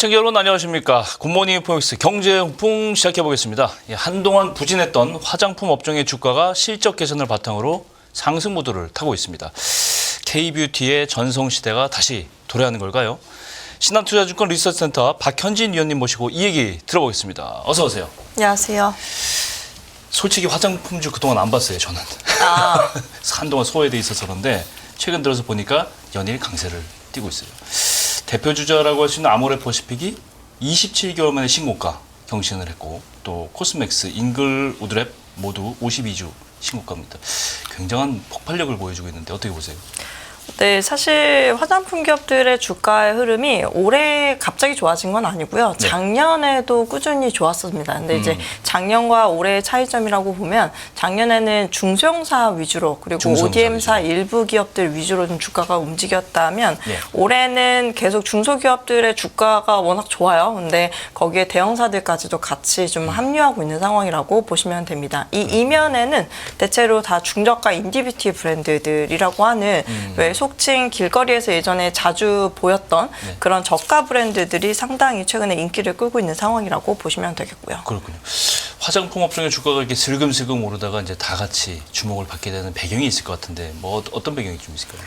시청자 여러분 안녕하십니까. 굿모닝 포엑스 경제홍풍 시작해보겠습니다. 한동안 부진했던 화장품 업종의 주가가 실적 개선을 바탕으로 상승 모드를 타고 있습니다. K뷰티의 전성시대가 다시 도래하는 걸까요? 신한투자증권 리서치센터 박현진 위원님 모시고 이 얘기 들어보겠습니다. 어서 오세요. 안녕하세요. 솔직히 화장품주 그동안 안 봤어요, 저는. 한동안 소외돼 있어서 그런데 최근 들어서 보니까 연일 강세를 띄고 있어요. 대표 주자라고 할 수 있는 아모레퍼시픽이 27개월 만에 신고가 경신을 했고, 또 코스맥스, 잉글, 우드랩 모두 52주 신고가입니다. 굉장한 폭발력을 보여주고 있는데 어떻게 보세요? 네, 사실 화장품 기업들의 주가의 흐름이 올해 갑자기 좋아진 건 아니고요. 네. 작년에도 꾸준히 좋았습니다. 근데 이제 작년과 올해의 차이점이라고 보면 작년에는 중소형사 위주로 그리고 중소형사 ODM사 위주로. 일부 기업들 위주로 좀 주가가 움직였다면 예. 올해는 계속 중소기업들의 주가가 워낙 좋아요. 근데 거기에 대형사들까지도 같이 좀 합류하고 있는 상황이라고 보시면 됩니다. 이 이면에는 대체로 다 중저가 인디뷰티 브랜드들이라고 하는 왜 속칭 길거리에서 예전에 자주 보였던 네. 그런 저가 브랜드들이 상당히 최근에 인기를 끌고 있는 상황이라고 보시면 되겠고요. 그렇군요. 화장품 업종의 주가가 이렇게 슬금슬금 오르다가 이제 다 같이 주목을 받게 되는 배경이 있을 것 같은데 뭐 어떤 배경이 좀 있을까요?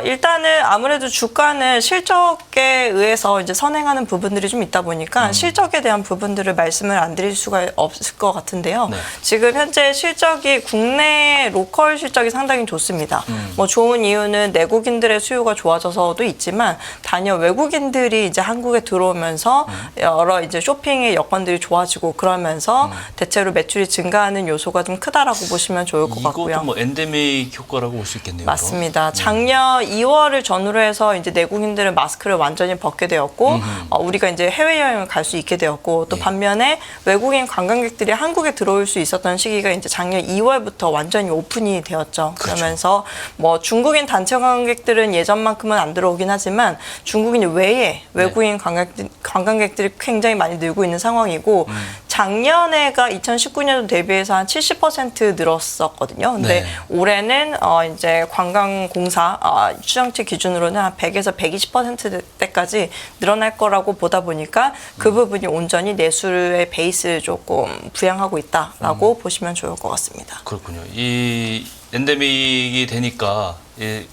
일단은 아무래도 주가는 실적에 의해서 이제 선행하는 부분들이 좀 있다 보니까 실적에 대한 부분들을 말씀을 안 드릴 수가 없을 것 같은데요. 네. 지금 현재 실적이 국내 로컬 실적이 상당히 좋습니다. 뭐 좋은 이유는 내국인들의 수요가 좋아져서도 있지만 단연 외국인들이 이제 한국에 들어오면서 여러 이제 쇼핑의 여건들이 좋아지고 그러면서 대체로 매출이 증가하는 요소가 좀 크다라고 보시면 좋을 것 같고요. 이것도 뭐 엔데믹 효과라고 볼 수 있겠네요. 맞습니다. 작년 2월을 전후로 해서 이제 내국인들은 마스크를 완전히 벗게 되었고 우리가 이제 해외여행을 갈 수 있게 되었고 또 예. 반면에 외국인 관광객들이 한국에 들어올 수 있었던 시기가 이제 작년 2월부터 완전히 오픈이 되었죠. 그렇죠. 그러면서 뭐 중국인 단체 관광객들은 예전만큼은 안 들어오긴 하지만 중국인 외에 외국인 관광객들이 굉장히 많이 늘고 있는 상황이고 작년에가 2019년도 대비해서 한 70% 늘었었거든요. 근데 네. 올해는 이제 관광공사 추정치 기준으로는 한 100에서 120%대까지 늘어날 거라고 보다 보니까 그 부분이 온전히 내수의 베이스를 조금 부양하고 있다라고 보시면 좋을 것 같습니다. 그렇군요. 이 엔데믹이 되니까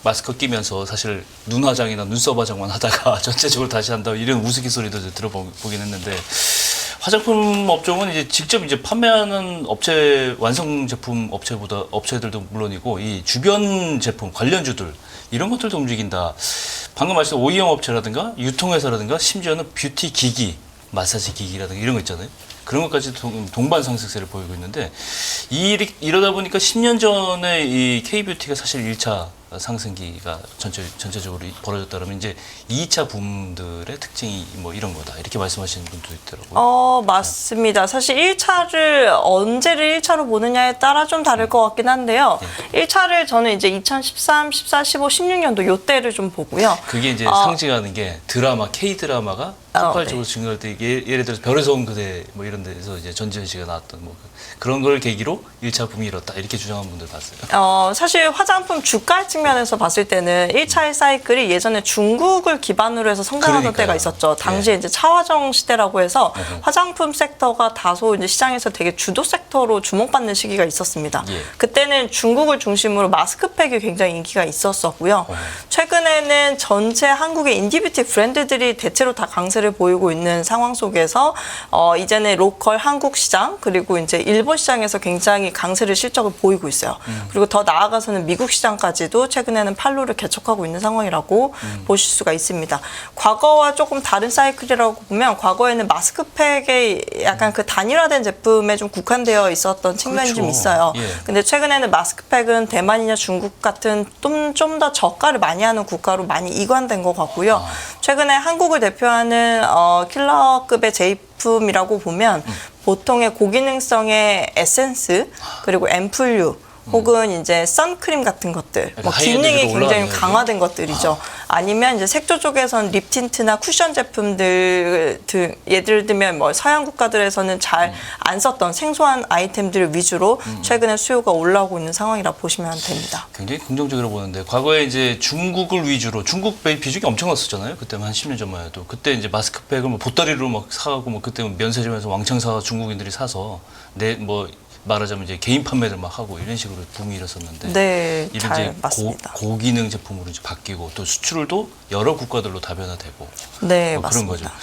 마스크 끼면서 사실 눈 화장이나 눈썹 화장만 하다가 전체적으로 다시 한다 이런 우스갯소리도 들어보긴 했는데 화장품 업종은 이제 직접 이제 판매하는 업체 완성 제품 업체들도 물론이고 이 주변 제품 관련주들 이런 것들도 움직인다. 방금 말씀 OEM 업체라든가 유통회사라든가 심지어는 뷰티 기기, 마사지 기기라든가 이런 거 있잖아요. 그런 것까지 동반 상승세를 보이고 있는데 이러다 보니까 10년 전에 이 K뷰티가 사실 1차 상승기가 전체적으로 벌어졌다면 이제 2차 붐들의 특징이 뭐 이런 거다 이렇게 말씀하시는 분도 있더라고요. 맞습니다. 사실 1차를 언제를 1차로 보느냐에 따라 좀 다를 것 같긴 한데요. 1차를 저는 이제 2013, 14, 15, 16년도 요때를 좀 보고요. 그게 이제 상징하는 게 드라마, K-드라마가 폭발적으로 증가할 때 예를 들어서 별에서 온 그대 뭐 이런 데서 이제 전지현 씨가 나왔던 뭐 그런 걸 계기로 1차 붐이 일었다 이렇게 주장하는 분들 봤어요. 사실 화장품 주가 측면에서 봤을 때는 1차의 사이클이 예전에 중국을 기반으로 해서 성장하던 그러니까요. 때가 있었죠. 당시에 이제 차화정 시대라고 해서 화장품 섹터가 다소 이제 시장에서 되게 주도 섹터로 주목받는 시기가 있었습니다. 예. 그때는 중국을 중심으로 마스크팩이 굉장히 인기가 있었었고요. 최근에는 전체 한국의 인디뷰티 브랜드들이 대체로 다 강세를 보이고 있는 상황 속에서 이제는 로컬 한국 시장 그리고 이제 일본 시장에서 굉장히 강세를 실적을 보이고 있어요. 그리고 더 나아가서는 미국 시장까지도 최근에는 팔로를 개척하고 있는 상황이라고 보실 수가 있습니다. 과거와 조금 다른 사이클이라고 보면 과거에는 마스크팩의 약간 그 단일화된 제품에 좀 국한되어 있었던 측면이 그렇죠. 좀 있어요. 예. 근데 최근에는 마스크팩은 대만이나 중국 같은 좀 더 저가를 많이 하는 국가로 많이 이관된 것 같고요. 최근에 한국을 대표하는 킬러급의 제품이라고 보면 보통의 고기능성의 에센스 그리고 앰플류 혹은 이제 선크림 같은 것들, 뭐 하이엔드로 기능이 굉장히 올라가는 강화된 것들이죠. 아니면 이제 색조 쪽에서는 립 틴트나 쿠션 제품들 등 예를 들면 뭐 서양 국가들에서는 잘 안 썼던 생소한 아이템들 위주로 최근에 수요가 올라오고 있는 상황이라 보시면 됩니다. 굉장히 긍정적으로 보는데 과거에 이제 중국을 위주로 중국 비중이 엄청났었잖아요. 그때만 한 10년 전만 해도 그때 이제 마스크팩을 뭐 보따리로 막 사가고 뭐 그때 면세점에서 왕창 사 중국인들이 사서 뭐 말하자면 이제 개인 판매를 막 하고 이런 식으로 붐이 일었었는데 네, 이런 잘 이제 맞습니다. 고기능 제품으로 이제 바뀌고 또 수출도 여러 국가들로 다변화되고 네, 뭐 그런 맞습니다. 거죠.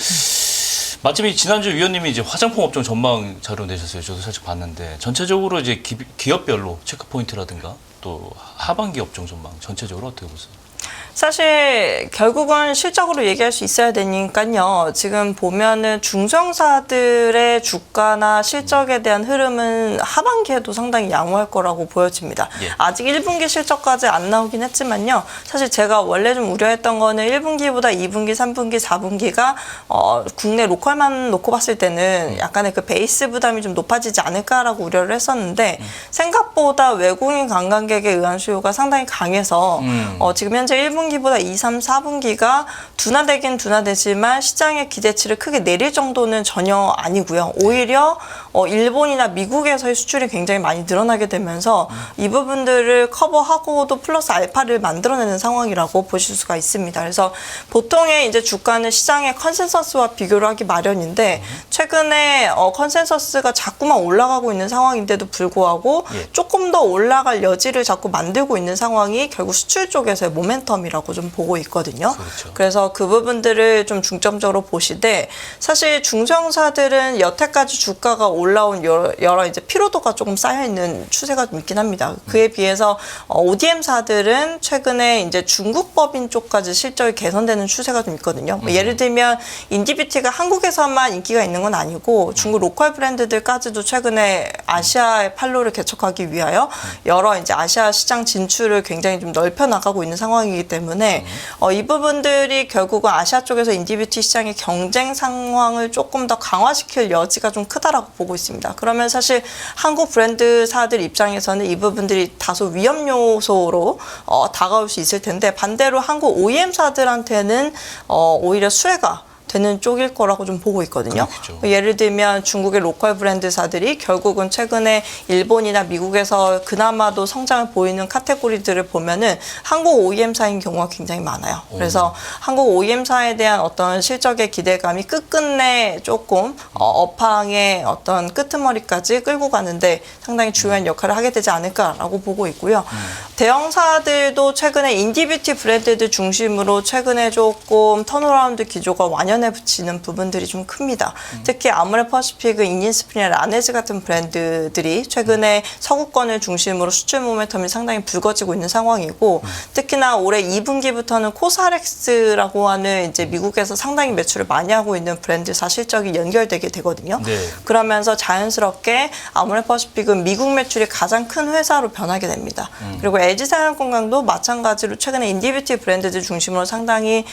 마침 지난주 위원님이 이제 화장품 업종 전망 자료 내셨어요. 저도 살짝 봤는데 전체적으로 이제 기업별로 체크 포인트라든가 또 하반기 업종 전망 전체적으로 어떻게 보세요? 사실 결국은 실적으로 얘기할 수 있어야 되니까요. 지금 보면은 중소형사들의 주가나 실적에 대한 흐름은 하반기에도 상당히 양호할 거라고 보여집니다. 예. 아직 1분기 실적까지 안 나오긴 했지만요. 사실 제가 원래 좀 우려했던 거는 1분기보다 2분기, 3분기, 4분기가 국내 로컬만 놓고 봤을 때는 약간의 그 베이스 부담이 좀 높아지지 않을까라고 우려를 했었는데 생각보다 외국인 관광객에 의한 수요가 상당히 강해서 지금 현재 1분기보다 2, 3, 4분기가 둔화되긴 둔화되지만 시장의 기대치를 크게 내릴 정도는 전혀 아니고요. 오히려 일본이나 미국에서의 수출이 굉장히 많이 늘어나게 되면서 이 부분들을 커버하고도 플러스 알파를 만들어내는 상황이라고 보실 수가 있습니다. 그래서 보통의 이제 주가는 시장의 컨센서스와 비교를 하기 마련인데 최근에 컨센서스가 자꾸만 올라가고 있는 상황인데도 불구하고 조금 더 올라갈 여지를 자꾸 만들고 있는 상황이 결국 수출 쪽에서의 모멘텀이라고 좀 보고 있거든요. 그렇죠. 그래서 그 부분들을 좀 중점적으로 보시되 사실 중소형사들은 여태까지 주가가 올라온 여러 이제 피로도가 조금 쌓여 있는 추세가 좀 있긴 합니다. 그에 비해서 ODM사들은 최근에 이제 중국 법인 쪽까지 실적이 개선되는 추세가 좀 있거든요. 뭐 예를 들면 인디뷰티가 한국에서만 인기가 있는 건 아니고 중국 로컬 브랜드들까지도 최근에 아시아의 판로를 개척하기 위하여 여러 이제 아시아 시장 진출을 굉장히 좀 넓혀 나가고 있는 상황이기 때문에 이 부분들이 결국은 아시아 쪽에서 인디뷰티 시장의 경쟁 상황을 조금 더 강화시킬 여지가 좀 크다라고 보고 있습니다. 그러면 사실 한국 브랜드사들 입장에서는 이 부분들이 다소 위험 요소로 다가올 수 있을 텐데 반대로 한국 OEM사들한테는 오히려 수혜가 되는 쪽일 거라고 좀 보고 있거든요. 그렇겠죠. 예를 들면 중국의 로컬 브랜드사들이 결국은 최근에 일본이나 미국에서 그나마도 성장을 보이는 카테고리들을 보면은 한국 OEM사인 경우가 굉장히 많아요. 그래서 한국 OEM사에 대한 어떤 실적의 기대감이 끝끝내 조금 업황의 어떤 끄트머리까지 끌고 가는데 상당히 중요한 역할을 하게 되지 않을까라고 보고 있고요. 대형사들도 최근에 인디뷰티 브랜드들 중심으로 최근에 조금 턴어라운드 기조가 완연해 붙이는 부분들이 좀 큽니다. 특히 아모레퍼시픽, 이니스프리나 라네즈 같은 브랜드들이 최근에 서구권을 중심으로 수출 모멘텀이 상당히 불거지고 있는 상황이고 특히나 올해 2분기부터는 코사렉스라고 하는 이제 미국에서 상당히 매출을 많이 하고 있는 브랜드사 실적이 연결되게 되거든요. 네. 그러면서 자연스럽게 아모레퍼시픽은 미국 매출이 가장 큰 회사로 변하게 됩니다. 그리고 LG생활건강도 마찬가지로 최근에 인디뷰티 브랜드들 중심으로 상당히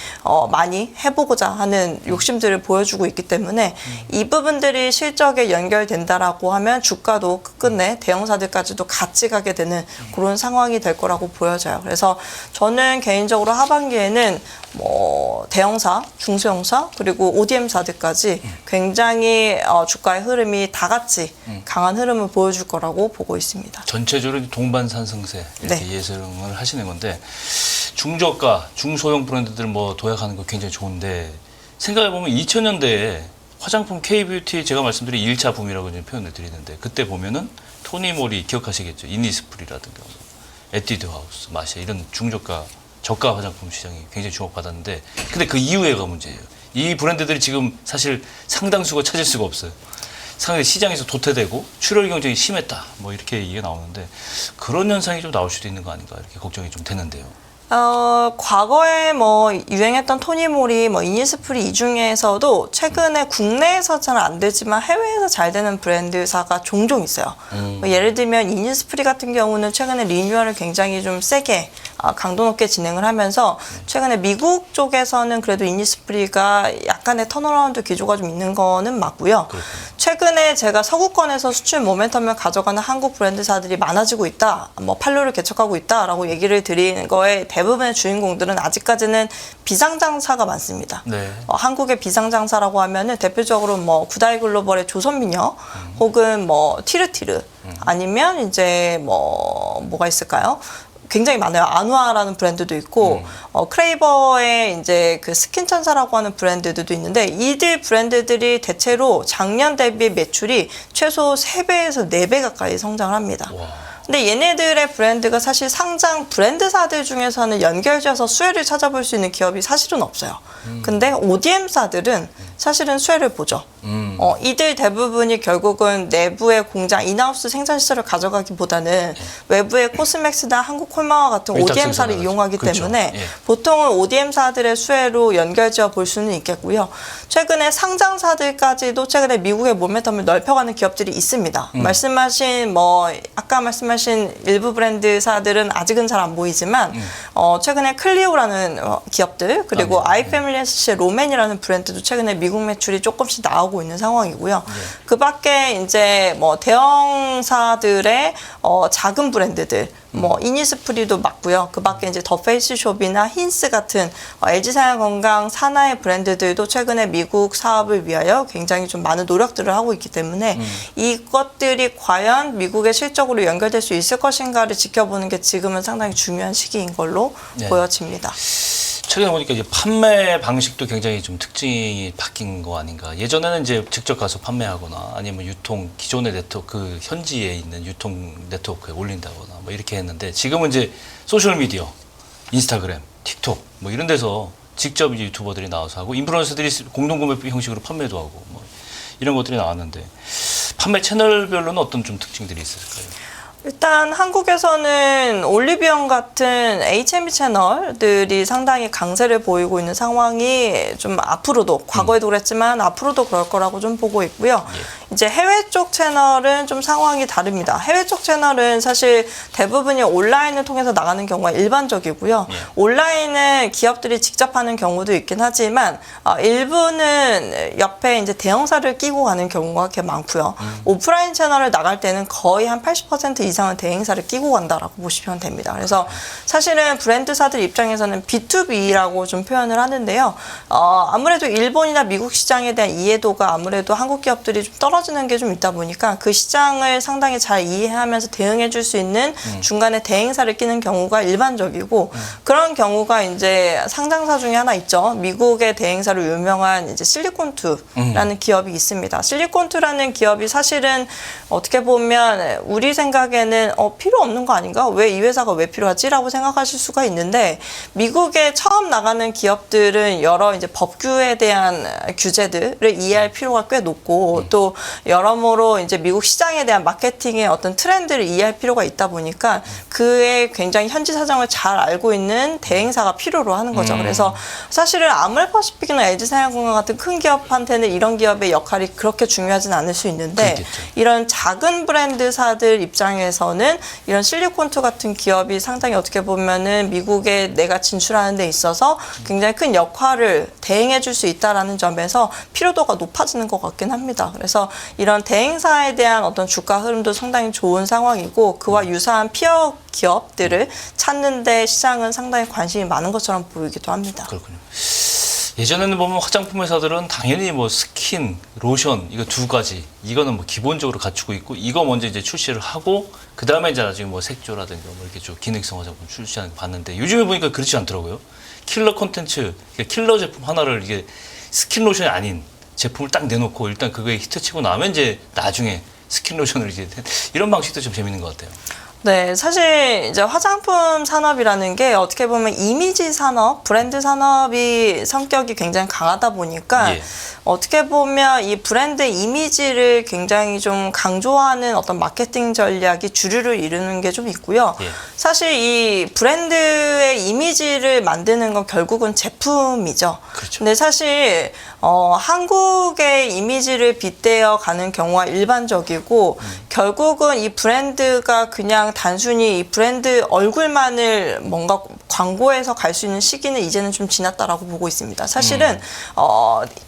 많이 해보고자 하는 욕심들을 보여주고 있기 때문에 이 부분들이 실적에 연결된다라고 하면 주가도 끝끝내 대형사들까지도 같이 가게 되는 그런 상황이 될 거라고 보여져요. 그래서 저는 개인적으로 하반기에는 뭐 대형사, 중소형사 그리고 ODM사들까지 굉장히 주가의 흐름이 다 같이 강한 흐름을 보여줄 거라고 보고 있습니다. 전체적으로 동반산성세 이렇게 네. 예상을 하시는 건데 중저가, 중소형 브랜드들 뭐 도약하는 거 굉장히 좋은데 생각해보면 2000년대에 화장품 K-뷰티 제가 말씀드린 1차 붐이라고 이제 표현을 드리는데 그때 보면은 토니모리 기억하시겠죠. 이니스프리라든가 에뛰드 하우스, 마시아 이런 중저가 저가 화장품 시장이 굉장히 주목받았는데 근데 그 이후에가 문제예요. 이 브랜드들이 지금 사실 상당수가 찾을 수가 없어요. 상당히 시장에서 도태되고 출혈 경쟁이 심했다. 뭐 이렇게 얘기가 나오는데 그런 현상이 좀 나올 수도 있는 거 아닌가 이렇게 걱정이 좀 되는데요. 과거에 뭐 유행했던 토니모리, 뭐 이니스프리 이 중에서도 최근에 국내에서 잘 안 되지만 해외에서 잘 되는 브랜드사가 종종 있어요. 뭐 예를 들면 이니스프리 같은 경우는 최근에 리뉴얼을 굉장히 좀 세게 강도 높게 진행을 하면서 최근에 미국 쪽에서는 그래도 이니스프리가 약간의 턴어라운드 기조가 좀 있는 거는 맞고요. 그렇군요. 최근에 제가 서구권에서 수출 모멘텀을 가져가는 한국 브랜드사들이 많아지고 있다, 뭐 판로를 개척하고 있다라고 얘기를 드린 거에 대부분의 주인공들은 아직까지는 비상장사가 많습니다. 네. 한국의 비상장사라고 하면은 대표적으로 뭐 구다이 글로벌의 조선미녀, 혹은 뭐 티르티르, 아니면 이제 뭐가 있을까요? 굉장히 많아요. 아누아라는 브랜드도 있고, 크레이버의 이제 그 스킨천사라고 하는 브랜드들도 있는데, 이들 브랜드들이 대체로 작년 대비 매출이 최소 3배에서 4배 가까이 성장을 합니다. 와. 근데 얘네들의 브랜드가 사실 상장 브랜드사들 중에서는 연결지어서 수혜를 찾아볼 수 있는 기업이 사실은 없어요. 근데 ODM사들은 사실은 수혜를 보죠. 이들 대부분이 결국은 내부의 공장, 인하우스 생산 시설을 가져가기보다는 외부의 코스맥스나 한국 콜마와 같은 ODM사를 이용하기 그렇죠. 때문에 예. 보통은 ODM사들의 수혜로 연결지어 볼 수는 있겠고요. 최근에 상장사들까지도 최근에 미국의 모멘텀을 넓혀가는 기업들이 있습니다. 말씀하신 아까 말씀하신 일부 브랜드사들은 아직은 잘 안 보이지만 최근에 클리오라는 기업들, 그리고 아이패밀리에스의 로맨이라는 브랜드도 최근에 미국 매출이 조금씩 나오고 있는 상황이고요. 그 밖에 이제 대형사들의 작은 브랜드들, 이니스프리도 맞고요. 그 밖에 이제 더 페이스숍이나 힌스 같은 LG생활건강 산하의 브랜드들도 최근에 미국 사업을 위하여 굉장히 좀 많은 노력들을 하고 있기 때문에 이것들이 과연 미국의 실적으로 연결될 수 있을 것인가를 지켜보는 게 지금은 상당히 중요한 시기인 걸로 보여집니다. 최근에 보니까 이제 판매 방식도 굉장히 좀 특징이 바뀐 거 아닌가. 예전에는 이제 직접 가서 판매하거나 아니면 기존의 네트워크, 현지에 있는 유통 네트워크에 올린다거나 뭐 이렇게 했는데, 지금은 이제 소셜미디어, 인스타그램, 틱톡 뭐 이런 데서 직접 이제 유튜버들이 나와서 하고, 인플루언서들이 공동구매 형식으로 판매도 하고 뭐 이런 것들이 나왔는데, 판매 채널별로는 어떤 좀 특징들이 있을까요? 일단 한국에서는 올리브영 같은 HMB 채널들이 상당히 강세를 보이고 있는 상황이 좀 앞으로도, 과거에도 그랬지만 앞으로도 그럴 거라고 좀 보고 있고요. 이제 해외 쪽 채널은 좀 상황이 다릅니다. 해외 쪽 채널은 사실 대부분이 온라인을 통해서 나가는 경우가 일반적이고요. 온라인은 기업들이 직접 하는 경우도 있긴 하지만 일부는 옆에 이제 대형사를 끼고 가는 경우가 꽤 많고요. 오프라인 채널을 나갈 때는 거의 한 80% 이상은 대행사를 끼고 간다라고 보시면 됩니다. 그래서 사실은 브랜드사들 입장에서는 B2B라고 좀 표현을 하는데요. 아무래도 일본이나 미국 시장에 대한 이해도가 아무래도 한국 기업들이 좀 떨어지는 게 좀 있다 보니까 그 시장을 상당히 잘 이해하면서 대응해 줄 수 있는 중간에 대행사를 끼는 경우가 일반적이고, 그런 경우가 이제 상장사 중에 하나 있죠. 미국의 대행사로 유명한 이제 실리콘투라는 기업이 있습니다. 실리콘투라는 기업이 사실은 어떻게 보면 우리 생각에는 필요 없는 거 아닌가? 왜 이 회사가 왜 필요하지? 라고 생각하실 수가 있는데, 미국에 처음 나가는 기업들은 여러 이제 법규에 대한 규제들을 이해할 필요가 꽤 높고, 또 여러모로 이제 미국 시장에 대한 마케팅의 어떤 트렌드를 이해할 필요가 있다 보니까 그에 굉장히 현지 사정을 잘 알고 있는 대행사가 필요로 하는 거죠. 그래서 사실은 아모레퍼시픽이나 LG생활건강 같은 큰 기업한테는 이런 기업의 역할이 그렇게 중요하진 않을 수 있는데, 그렇겠죠. 이런 작은 브랜드사들 입장에서는 이런 실리콘투 같은 기업이 상당히 어떻게 보면은 미국에 내가 진출하는 데 있어서 굉장히 큰 역할을 대행해 줄 수 있다라는 점에서 필요도가 높아지는 것 같긴 합니다. 그래서 이런 대행사에 대한 어떤 주가 흐름도 상당히 좋은 상황이고, 그와 유사한 피어 기업들을 찾는데 시장은 상당히 관심이 많은 것처럼 보이기도 합니다. 그렇군요. 예전에는 보면 화장품 회사들은 당연히 뭐 스킨, 로션 이거 두 가지, 이거는 뭐 기본적으로 갖추고 있고, 이거 먼저 이제 출시를 하고 그 다음에 이제 나중에 뭐 색조라든가 뭐 이렇게 좀 기능성 화장품 출시하는 거 봤는데, 요즘에 보니까 그렇지 않더라고요. 킬러 콘텐츠, 킬러 제품 하나를 이게 스킨 로션이 아닌 제품을 딱 내놓고 일단 그거에 히트치고 나면 이제 나중에 스킨 로션을 이제 이런 방식도 좀 재밌는 것 같아요. 네, 사실 이제 화장품 산업이라는 게 어떻게 보면 이미지 산업, 브랜드 산업이 성격이 굉장히 강하다 보니까 어떻게 보면 이 브랜드 이미지를 굉장히 좀 강조하는 어떤 마케팅 전략이 주류를 이루는 게 좀 있고요. 사실 이 브랜드의 이미지를 만드는 건 결국은 제품이죠. 그렇죠. 근데 사실 한국의 이미지를 빗대어 가는 경우가 일반적이고 결국은 이 브랜드가 그냥 단순히 이 브랜드 얼굴만을 뭔가 광고에서 갈 수 있는 시기는 이제는 좀 지났다라고 보고 있습니다. 사실은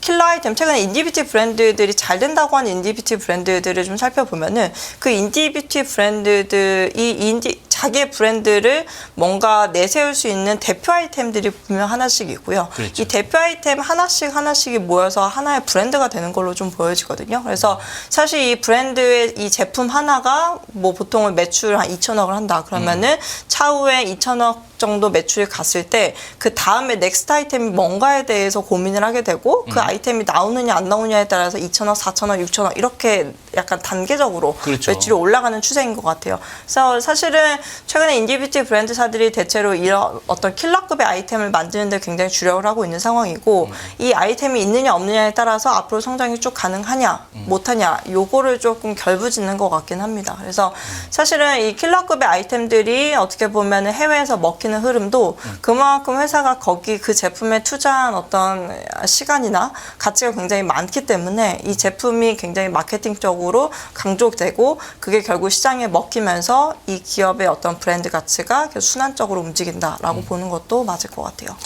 킬러 아이템, 최근에 인디뷰티 브랜드들이 잘 된다고 하는 인디뷰티 브랜드들을 좀 살펴보면은 그 인디뷰티 브랜드들이 자기의 브랜드를 뭔가 내세울 수 있는 대표 아이템들이 분명 하나씩 있고요. 그렇죠. 이 대표 아이템 하나씩이 모여서 하나의 브랜드가 되는 걸로 좀 보여지거든요. 그래서 사실 이 브랜드의 이 제품 하나가 뭐 보통은 매출 한 2천억을 한다. 그러면은 차후에 2천억 정도 매출이 갔을 때 그 다음에 넥스트 아이템이 뭔가에 대해서 고민을 하게 되고 그 아이템이 나오느냐 안 나오느냐에 따라서 2천억, 4천억, 6천억 이렇게 약간 단계적으로 그렇죠. 매출이 올라가는 추세인 것 같아요. 그래서 사실은 최근에 인디뷰티 브랜드사들이 대체로 이런 어떤 킬러급의 아이템을 만드는 데 굉장히 주력을 하고 있는 상황이고 이 아이템이 있느냐 없느냐에 따라서 앞으로 성장이 쭉 가능하냐 못하냐 요거를 조금 결부짓는 것 같긴 합니다. 그래서 사실은 이 킬러급의 아이템들이 어떻게 보면 해외에서 먹히는 흐름도 그만큼 회사가 거기 그 제품에 투자한 어떤 시간이나 가치가 굉장히 많기 때문에 이 제품이 굉장히 마케팅적으로 강조되고 그게 결국 시장에 먹히면서 이 기업의 어떤 브랜드 가치가 계속 순환적으로 움직인다라고 보는 것도 맞을 것 같아요.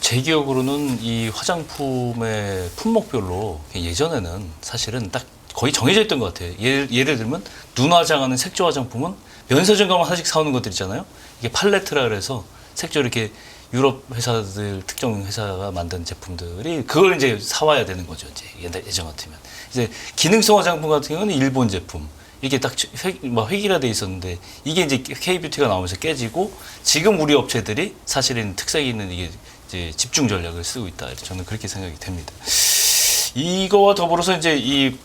제 기억으로는 이 화장품의 품목별로 예전에는 사실은 딱 거의 정해져 있던 것 같아요. 예를 들면 눈 화장하는 색조 화장품은 면세점가만 하나씩 사오는 것들 있잖아요. 이게 팔레트라 그래서 색조 이렇게 유럽 회사들 특정 회사가 만든 제품들이 그걸 이제 사와야 되는 거죠. 이제 예전 같으면 이제 기능성 화장품 같은 경우는 일본 제품 이게 딱 획일화돼 있었는데 이게 이제 K뷰티가 나오면서 깨지고 지금 우리 업체들이 사실은 특색이 있는 이게 이제 집중 전략을 쓰고 있다. 저는 그렇게 생각이 됩니다. 이거와 더불어서 이제 이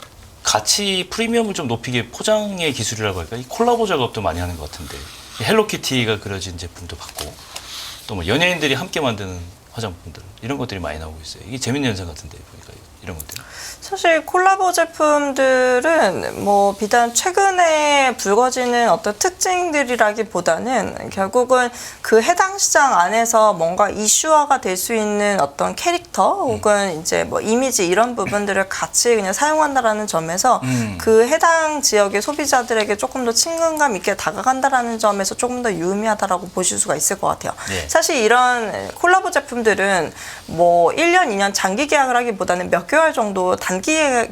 가치 프리미엄을 좀 높이게 포장의 기술이라고 할까? 이 콜라보 작업도 많이 하는 것 같은데 헬로키티가 그려진 제품도 봤고 또 뭐 연예인들이 함께 만드는 화장품들 이런 것들이 많이 나오고 있어요. 이게 재밌는 현상 같은데 보니까 이런 것들. 사실 콜라보 제품들은 뭐 비단 최근에 불거지는 어떤 특징들이라기보다는 결국은 그 해당 시장 안에서 뭔가 이슈화가 될 수 있는 어떤 캐릭터 혹은 이제 뭐 이미지 이런 부분들을 같이 그냥 사용한다라는 점에서 그 해당 지역의 소비자들에게 조금 더 친근감 있게 다가간다라는 점에서 조금 더 유의미하다라고 보실 수가 있을 것 같아요. 네. 사실 이런 콜라보 제품들은 뭐 1년, 2년 장기 계약을 하기보다는 몇 개월 정도 단기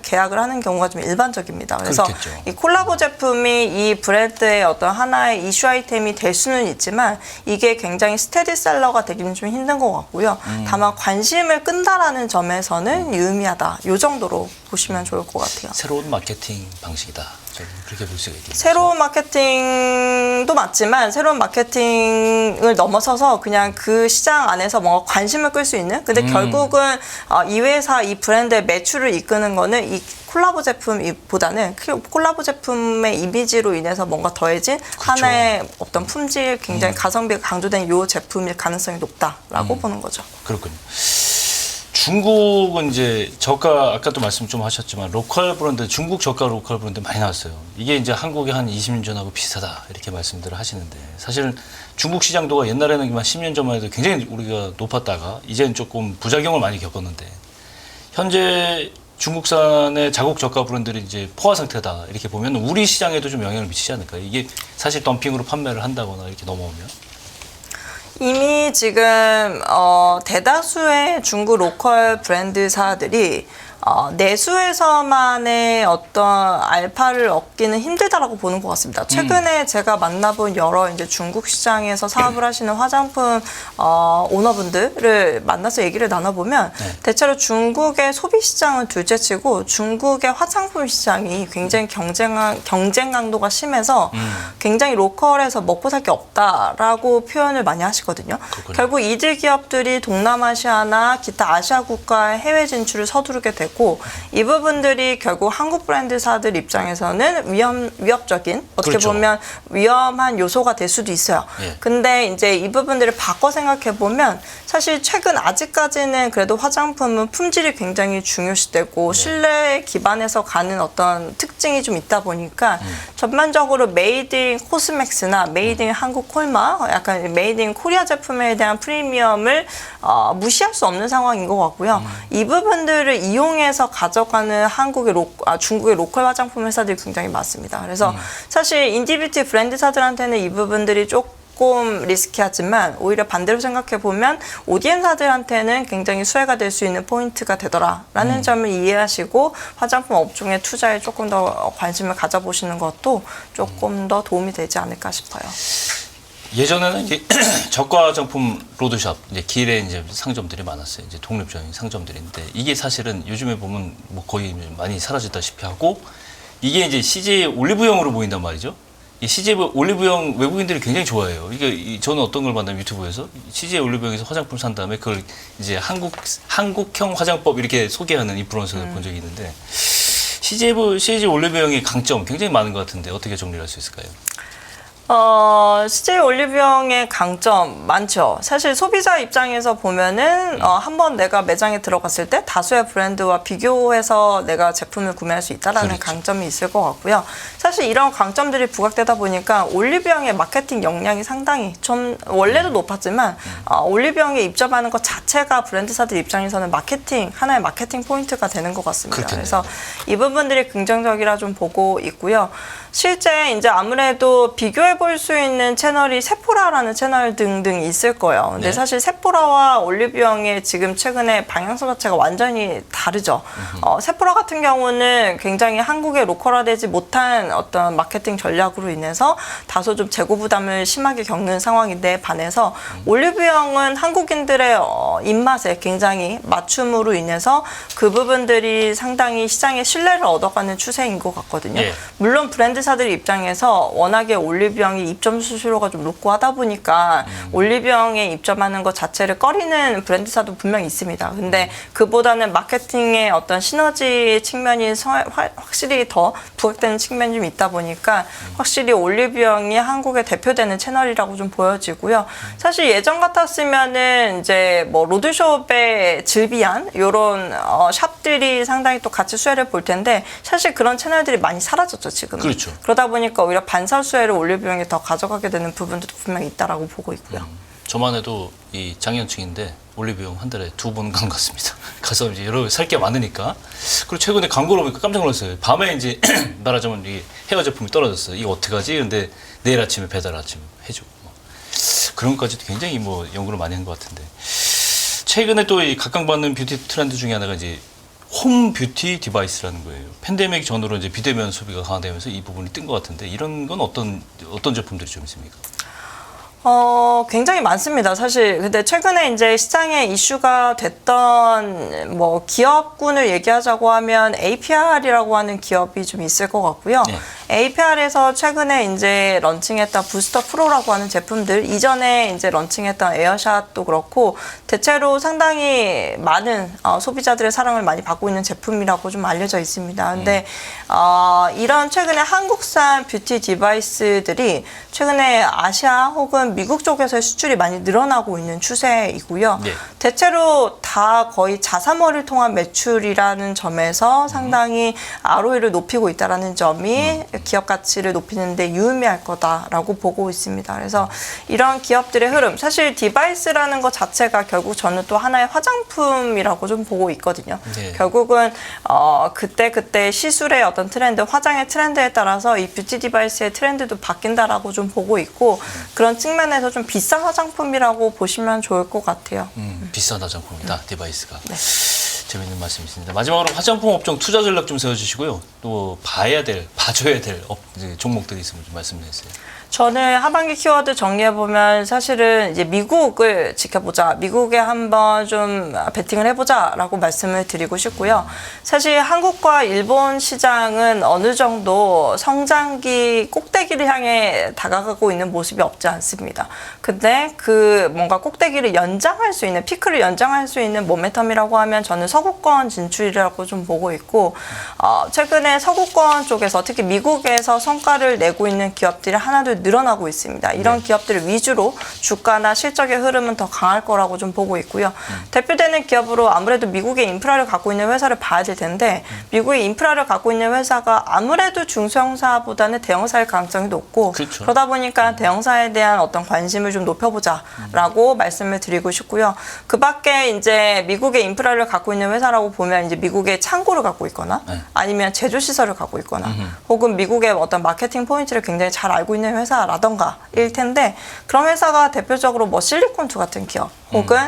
계약을 하는 경우가 좀 일반적입니다. 그래서 그렇겠죠. 이 콜라보 제품이 이 브랜드의 어떤 하나의 이슈 아이템이 될 수는 있지만 이게 굉장히 스테디셀러가 되기는 좀 힘든 것 같고요. 다만 관심을 끈다라는 점에서는 유의미하다. 이 정도로 보시면 좋을 것 같아요. 새로운 마케팅 방식이다. 저는 그렇게 볼 수가 있겠죠. 새로운 마케팅도 맞지만 새로운 마케팅을 넘어서서 그냥 그 시장 안에서 뭔가 관심을 끌 수 있는 근데 결국은 이 회사 이 브랜드의 매출을 이끄는 거는 이 콜라보 제품보다는 콜라보 제품의 이미지로 인해서 뭔가 더해진 그렇죠. 하나의 어떤 품질 굉장히 가성비가 강조된 이 제품일 가능성이 높다라고 보는 거죠. 그렇군요. 중국은 이제 저가 아까도 말씀 좀 하셨지만 로컬 브랜드 중국 저가 로컬 브랜드 많이 나왔어요. 이게 이제 한국의 한 20년 전하고 비슷하다 이렇게 말씀들을 하시는데 사실은 중국 시장도가 옛날에는 한 10년 전만 해도 굉장히 우리가 높았다가 이제는 조금 부작용을 많이 겪었는데 현재 중국산의 자국 저가 브랜드들이 이제 포화 상태다 이렇게 보면 우리 시장에도 좀 영향을 미치지 않을까요? 이게 사실 덤핑으로 판매를 한다거나 이렇게 넘어오면. 이미 지금 대다수의 중국 로컬 브랜드사들이 내수에서만의 어떤 알파를 얻기는 힘들다라고 보는 것 같습니다. 최근에 제가 만나본 여러 이제 중국 시장에서 사업을 하시는 화장품 오너분들을 만나서 얘기를 나눠보면 대체로 중국의 소비 시장은 둘째치고 중국의 화장품 시장이 굉장히 경쟁 강도가 심해서 굉장히 로컬에서 먹고 살 게 없다라고 표현을 많이 하시거든요. 그렇군요. 결국 이들 기업들이 동남아시아나 기타 아시아 국가의 해외 진출을 서두르게 되고 이 부분들이 결국 한국 브랜드사들 입장에서는 위협적인 어떻게 그렇죠. 보면 위험한 요소가 될 수도 있어요. 예. 근데 이제 이 부분들을 바꿔 생각해 보면 사실 최근 아직까지는 그래도 화장품은 품질이 굉장히 중요시되고 신뢰에 기반해서 가는 어떤 특징이 좀 있다 보니까 전반적으로 메이드 인 코스맥스나 메이드 인 한국 콜마, 약간 메이드 인 코리아 제품에 대한 프리미엄을 무시할 수 없는 상황인 것 같고요. 이 부분들을 이용해서 가져가는 중국의 로컬 화장품 회사들이 굉장히 많습니다. 그래서 사실 인디뷰티 브랜드사들한테는 이 부분들이 조금 리스키하지만 오히려 반대로 생각해 보면 ODM사들한테는 굉장히 수혜가 될 수 있는 포인트가 되더라라는 점을 이해하시고 화장품 업종에 투자에 조금 더 관심을 가져보시는 것도 조금 더 도움이 되지 않을까 싶어요. 예전에는 이제 저가 화장품 로드샵 이제 길에 이제 상점들이 많았어요. 이제 독립적인 상점들인데 이게 사실은 요즘에 보면 뭐 거의 많이 사라졌다시피 하고 이게 이제 CJ 올리브영으로 보인단 말이죠. 이 CJ 올리브영 외국인들이 굉장히 좋아해요. 이게 저는 어떤 걸 봤냐면 유튜브에서 CJ 올리브영에서 화장품 산 다음에 그걸 이제 한국형 화장법 이렇게 소개하는 인플루언서를 본 적이 있는데 CJ 올리브영의 강점 굉장히 많은 것 같은데 어떻게 정리를 할 수 있을까요? CJ 올리브영의 강점 많죠. 사실 소비자 입장에서 보면은 한번 내가 매장에 들어갔을 때 다수의 브랜드와 비교해서 내가 제품을 구매할 수 있다라는 그렇죠. 강점이 있을 것 같고요. 사실 이런 강점들이 부각되다 보니까 올리브영의 마케팅 역량이 상당히 좀 원래도 높았지만 올리브영에 입점하는 것 자체가 브랜드사들 입장에서는 하나의 마케팅 포인트가 되는 것 같습니다. 그렇겠네요. 그래서 이 부분들이 긍정적이라 좀 보고 있고요. 실제 이제 아무래도 비교해 볼 수 있는 채널이 세포라라는 채널 등등 있을 거예요. 근데 네. 사실 세포라와 올리브영의 지금 최근에 방향성 자체가 완전히 다르죠. 세포라 같은 경우는 굉장히 한국에 로컬화되지 못한 어떤 마케팅 전략으로 인해서 다소 좀 재고 부담을 심하게 겪는 상황인데 반해서 올리브영은 한국인들의 입맛에 굉장히 맞춤으로 인해서 그 부분들이 상당히 시장의 신뢰를 얻어가는 추세인 것 같거든요. 예. 물론 브랜드사들 입장에서 워낙에 올리브영이 입점 수수료가 좀 높고 하다 보니까 올리브영에 입점하는 것 자체를 꺼리는 브랜드사도 분명히 있습니다. 근데 그보다는 마케팅의 어떤 시너지 측면이 확실히 더 부각되는 측면이 좀 있다 보니까 확실히 올리브영이 한국에 대표되는 채널이라고 좀 보여지고요. 사실 예전 같았으면은 이제 뭐 로드숍의 즐비한 이런 샵들이 상당히 또 같이 수혜를 볼 텐데 사실 그런 채널들이 많이 사라졌죠 지금. 그렇죠. 그러다 보니까 오히려 반사 수혜를 올리브영이 더 가져가게 되는 부분도 분명히 있다라고 보고 있고요. 저만 해도 이 장년층인데 올리브영 한 달에 2번 간 것 같습니다. 가서 이제 여러 살 게 많으니까. 그리고 최근에 광고를 보니까 깜짝 놀랐어요. 밤에 이제 말하자면 이 헤어 제품이 떨어졌어요. 이거 어떡하지? 근데 내일 아침에 배달 아침 해주고 그런 것까지도 굉장히 뭐 연구를 많이 한 것 같은데 최근에 또 이 각광받는 뷰티 트렌드 중에 하나가 이제 홈 뷰티 디바이스라는 거예요. 팬데믹 전후로 이제 비대면 소비가 강화되면서 이 부분이 뜬 것 같은데 이런 건 어떤 제품들이 좀 있습니까? 굉장히 많습니다. 사실 근데 최근에 이제 시장에 이슈가 됐던 뭐 기업군을 얘기하자고 하면 APR이라고 하는 기업이 좀 있을 것 같고요. 네. APR에서 최근에 이제 런칭했던 부스터 프로라고 하는 제품들, 이전에 이제 런칭했던 에어샷도 그렇고 대체로 상당히 많은 소비자들의 사랑을 많이 받고 있는 제품이라고 좀 알려져 있습니다. 근데 이런 최근에 한국산 뷰티 디바이스들이 최근에 아시아 혹은 미국 쪽에서의 수출이 많이 늘어나고 있는 추세이고요. 네. 대체로 다 거의 자사몰을 통한 매출이라는 점에서 상당히 ROE를 높이고 있다는 점이 기업 가치를 높이는 데 유의미할 거다라고 보고 있습니다. 그래서 이런 기업들의 흐름, 사실 디바이스라는 것 자체가 결국 저는 또 하나의 화장품이라고 좀 보고 있거든요. 네. 결국은 그때 시술의 어떤 트렌드, 화장의 트렌드에 따라서 이 뷰티 디바이스의 트렌드도 바뀐다라고 좀 보고 있고 그런 측면에서 좀 비싼 화장품이라고 보시면 좋을 것 같아요. 비싼 화장품이다 디바이스가. 네. 재미있는 말씀이십니다. 마지막으로 화장품 업종 투자 전략 좀 세워주시고요. 또 봐줘야 될 종목들이 있으면 좀 말씀해 주세요. 저는 하반기 키워드 정리해보면 사실은 이제 미국을 지켜보자, 미국에 한번 좀 베팅을 해보자라고 말씀을 드리고 싶고요. 사실 한국과 일본 시장은 어느 정도 성장기 꼭대기를 향해 다가가고 있는 모습이 없지 않습니다. 근데 그 뭔가 꼭대기를 연장할 수 있는, 피크를 연장할 수 있는 모멘텀이라고 하면 저는 서구권 진출이라고 좀 보고 있고 최근에 서구권 쪽에서 특히 미국에서 성과를 내고 있는 기업들이 하나둘 늘어나고 있습니다. 이런 기업들을 위주로 주가나 실적의 흐름은 더 강할 거라고 좀 보고 있고요. 대표되는 기업으로 아무래도 미국의 인프라를 갖고 있는 회사를 봐야 될 텐데 미국의 인프라를 갖고 있는 회사가 아무래도 중소형사보다는 대형사일 가능성이 높고 그렇죠. 그러다 보니까 대형사에 대한 어떤 관심을 좀 높여보자라고 말씀을 드리고 싶고요. 그 밖에 이제 미국의 인프라를 갖고 있는 회사라고 보면 이제 미국의 창고를 갖고 있거나 아니면 제조시설을 갖고 있거나 혹은 미국의 어떤 마케팅 포인트를 굉장히 잘 알고 있는 회사라던가 일 텐데 그런 회사가 대표적으로 뭐 실리콘투 같은 기업 혹은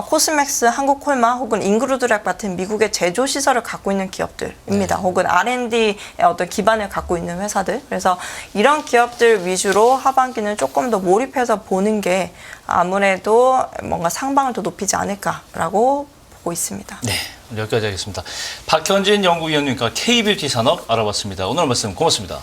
코스맥스, 한국콜마 혹은 인그루드랩 같은 미국의 제조시설을 갖고 있는 기업들입니다. 혹은 R&D의 어떤 기반을 갖고 있는 회사들. 그래서 이런 기업들 위주로 하반기는 조금 더 몰입해서 보는 게 아무래도 뭔가 상방을 더 높이지 않을까라고 보고 있습니다. 네, 여기까지 하겠습니다. 박현진 연구위원님과 K뷰티 산업 알아봤습니다. 오늘 말씀 고맙습니다.